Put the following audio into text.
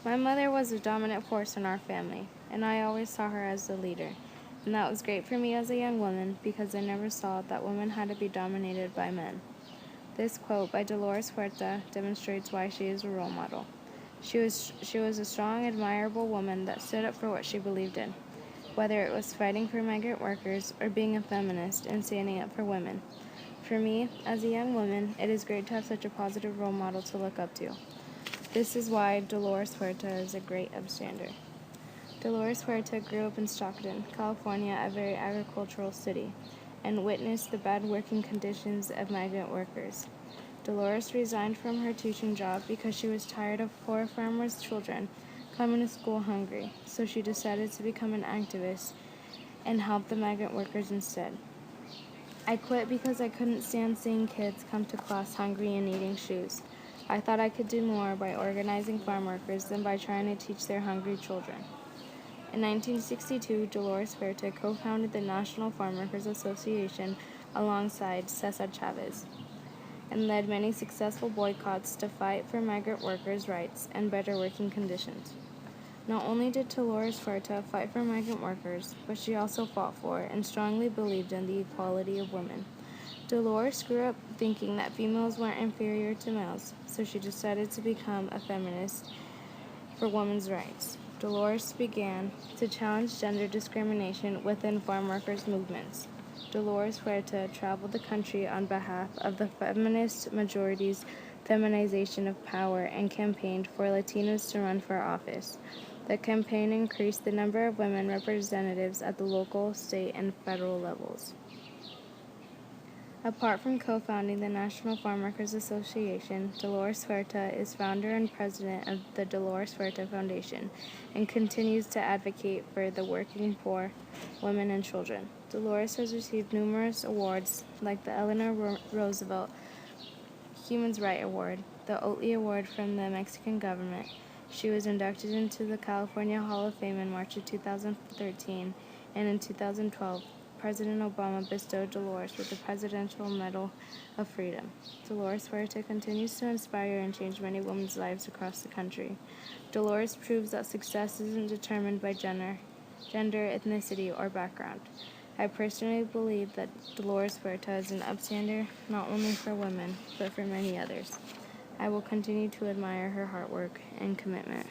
My mother was a dominant force in our family, and I always saw her as the leader. And that was great for me as a young woman because I never saw that women had to be dominated by men. This quote by Dolores Huerta demonstrates why she is a role model. She was a strong, admirable woman that stood up for what she believed in, whether it was fighting for migrant workers or being a feminist and standing up for women. For me, as a young woman, it is great to have such a positive role model to look up to. This is why Dolores Huerta is a great upstander. Dolores Huerta grew up in Stockton, California, a very agricultural city, and witnessed the bad working conditions of migrant workers. Dolores resigned from her teaching job because she was tired of poor farmers' children coming to school hungry, so she decided to become an activist and help the migrant workers instead. I quit because I couldn't stand seeing kids come to class hungry and needing shoes. I thought I could do more by organizing farm workers than by trying to teach their hungry children. In 1962, Dolores Huerta co-founded the National Farm Workers Association alongside Cesar Chavez, and led many successful boycotts to fight for migrant workers' rights and better working conditions. Not only did Dolores Huerta fight for migrant workers, but she also fought for and strongly believed in the equality of women. Dolores grew up thinking that females weren't inferior to males, so she decided to become a feminist for women's rights. Dolores began to challenge gender discrimination within farm workers' movements. Dolores Huerta traveled the country on behalf of the feminist majority's feminization of power and campaigned for Latinos to run for office. The campaign increased the number of women representatives at the local, state, and federal levels. Apart from co-founding the National Farm Workers Association, Dolores Huerta is founder and president of the Dolores Huerta Foundation and continues to advocate for the working poor, women, and children. Dolores has received numerous awards like the Eleanor Roosevelt Human Rights Award, the Oatley Award from the Mexican government. She was inducted into the California Hall of Fame in March of 2013, and in 2012, President Obama bestowed Dolores with the Presidential Medal of Freedom. Dolores Huerta continues to inspire and change many women's lives across the country. Dolores proves that success isn't determined by gender, ethnicity, or background. I personally believe that Dolores Huerta is an upstander not only for women, but for many others. I will continue to admire her hard work and commitment.